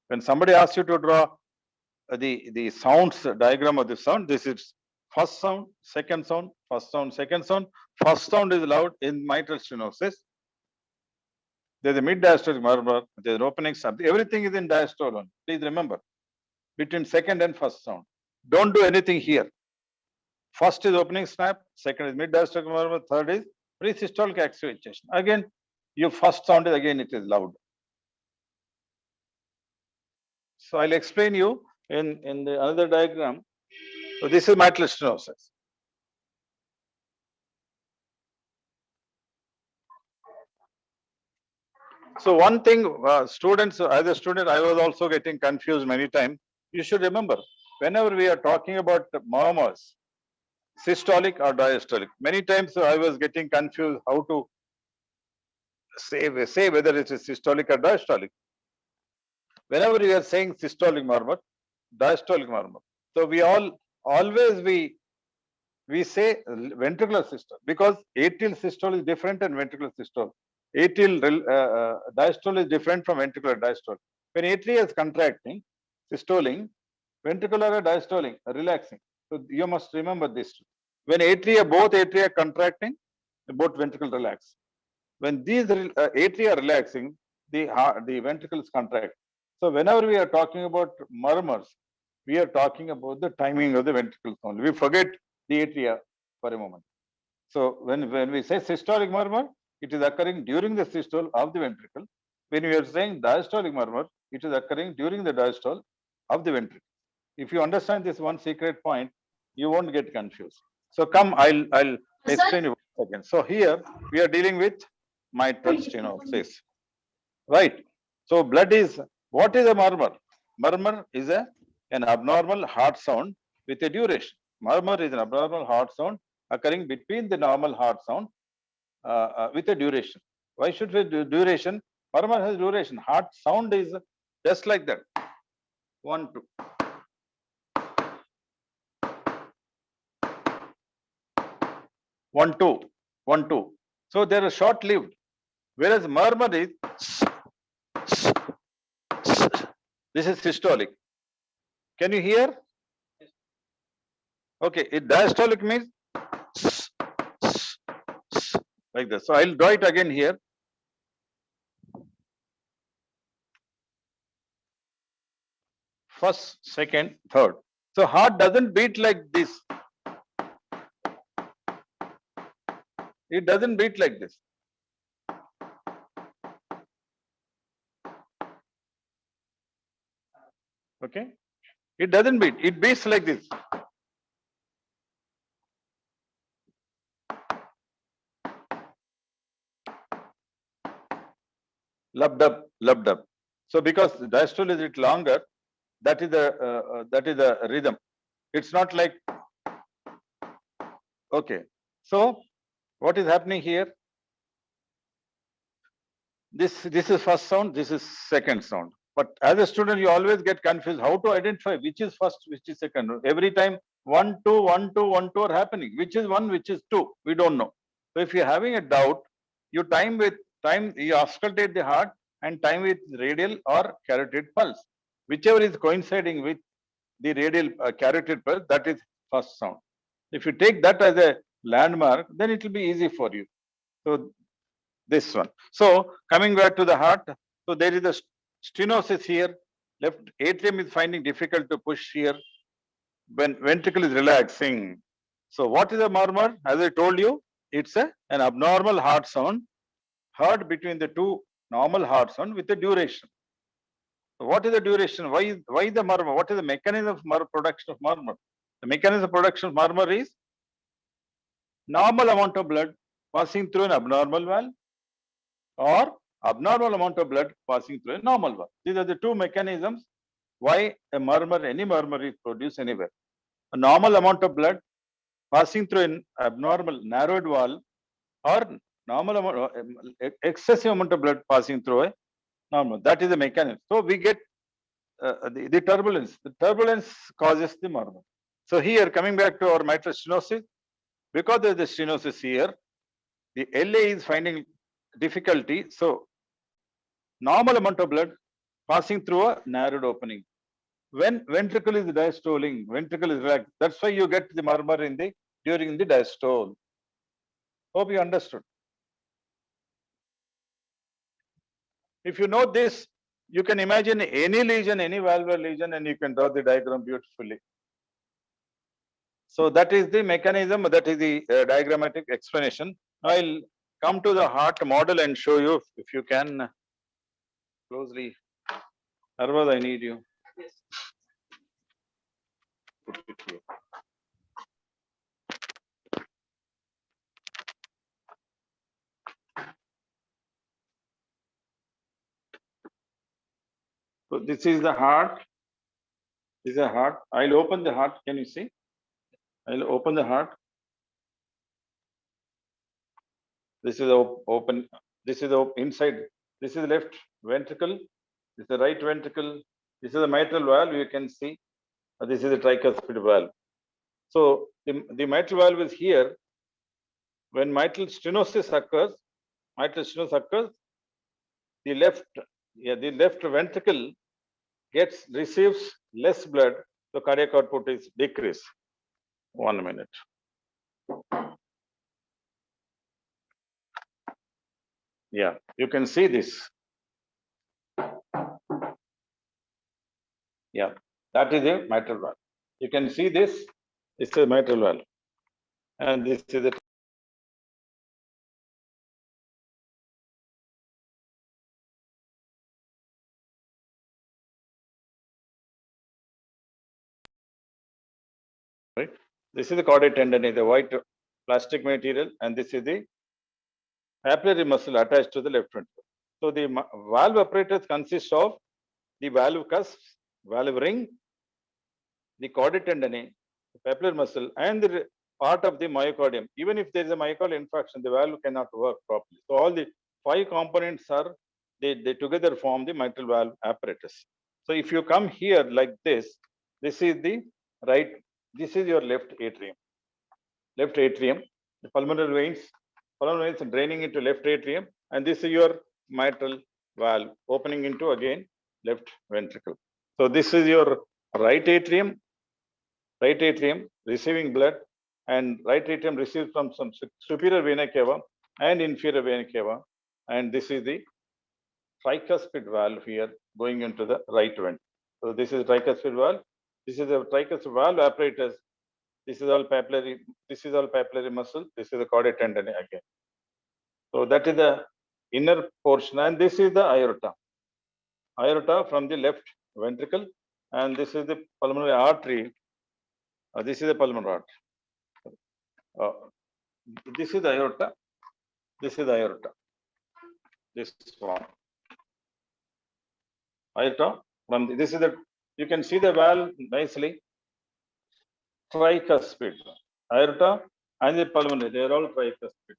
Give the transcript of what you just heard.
When somebody asks you to draw the sounds diagram of the sound, this is first sound, second sound, first sound, second sound. First sound is loud in mitral stenosis. There's a mid diastolic murmur, there's an opening sound. Everything is in diastole. Please remember, between second and first sound. Don't do anything here. First is opening snap, second is mid diastolic murmur, third is pre-systolic activation. Again, your first sound is again it is loud. So I'll explain you in the another diagram. So this is mitral stenosis. So one thing, students, as a student, I was also getting confused many times. You should remember, whenever we are talking about murmurs, systolic or diastolic, many times I was getting confused how to say whether it is systolic or diastolic. Whenever we are saying systolic murmur, diastolic murmur, so we always we say ventricular systole, because atrial systole is different than ventricular systole. Atrial diastole is different from ventricular diastole. When atria is contracting, systoling, ventricular or diastoling, relaxing. So you must remember this. When both atria are contracting, both ventricles relax. When these atria are relaxing, the ventricles contract. So whenever we are talking about murmurs, we are talking about the timing of the ventricles only. We forget the atria for a moment. So when we say systolic murmur, it is occurring during the systole of the ventricle. When we are saying diastolic murmur, it is occurring during the diastole of the ventricle. If you understand this one secret point, you won't get confused. So come, I'll explain you again. So here we are dealing with mitral stenosis, right? So blood is, what is a murmur? Murmur is an abnormal heart sound with a duration. Murmur is an abnormal heart sound occurring between the normal heart sound with a duration. Why should we do duration? Murmur has duration. Heart sound is just like that. 1, 2. 1, 2, 1, 2. So they are short-lived. Whereas murmur is, this is systolic. Can you hear? Okay, diastolic means like this. So I'll draw it again here. First, second, third. So heart doesn't beat like this. It doesn't beat like this. Okay? It doesn't beat. It beats like this. Lubbed up. So because the diastole is a bit longer, that is the rhythm. It's not like, okay. So what is happening here? This is first sound, this is second sound. But as a student, you always get confused how to identify which is first, which is second. Every time 1, 2, 1, 2, 1, 2 are happening. Which is 1, which is 2? We don't know. So if you're having a doubt, you you auscultate the heart and time with radial or carotid pulse. Whichever is coinciding with the radial carotid pulse, that is first sound. If you take that as a landmark, then it will be easy for you. So this one. So coming back to the heart, so there is a stenosis here. Left atrium is finding difficult to push here when ventricle is relaxing. So what is a murmur? As I told you, it's an abnormal heart sound heard between the two normal heart sound with a duration. So what is the duration? Why the murmur? What is the mechanism of production of murmur? The mechanism of production of murmur is normal amount of blood passing through an abnormal valve or abnormal amount of blood passing through a normal valve. These are the two mechanisms why a murmur, any murmur is produced anywhere. A normal amount of blood passing through an abnormal narrowed valve or normal amount, excessive amount of blood passing through a normal. That is the mechanism. So we get the turbulence. The turbulence causes the murmur. So here, coming back to our mitral stenosis, because there is the stenosis here, the LA is finding difficulty. So normal amount of blood passing through a narrowed opening. When ventricle is diastoling, ventricle is relaxed. That's why you get the murmur in the during the diastole. Hope you understood. If you know this, you can imagine any lesion, any valvular lesion, and you can draw the diagram beautifully. So that is the mechanism, that is the diagrammatic explanation. I'll come to the heart model and show you if you can closely. Arvad, I need you. Yes. Put it here. So this is the heart. This is a heart. I'll open the heart. Can you see? I'll open the heart. This is open. This is the inside. This is the left ventricle. This is the right ventricle. This is the mitral valve. You can see. This is the tricuspid valve. So the mitral valve is here. When mitral stenosis occurs, the left ventricle receives less blood, so cardiac output is decreased. 1 minute. Yeah, you can see this. Yeah, that is a mitral valve. You can see this. It's a mitral valve, and this is the right. This is the caudate tendon, is the white plastic material, and this is the papillary muscle attached to the left ventricle. So the valve apparatus consists of the valve cusp, valve ring, the caudate tendon, the papillary muscle, and the part of the myocardium. Even if there is a myocardial infarction, the valve cannot work properly. So all the 5 components are they together form the mitral valve apparatus. So if you come here like this is the right. This is your left atrium. Left atrium. The pulmonary veins draining into left atrium, and this is your mitral valve opening into again left ventricle. So this is your right atrium receiving blood, and right atrium receives from some superior vena cava and inferior vena cava, and this is the tricuspid valve here going into the right ventricle. So this is tricuspid valve. This is the tricuspid valve apparatus. This is all papillary. This is all papillary muscle. This is the caudate tendon again. So that is the inner portion, and this is the aorta. Aorta from the left ventricle, and this is the pulmonary artery. This is the pulmonary artery. This is the aorta. This is the aorta. This one. Aorta from this is the. You can see the valve nicely. Tricuspid. Aorta and the pulmonary. They are all tricuspid.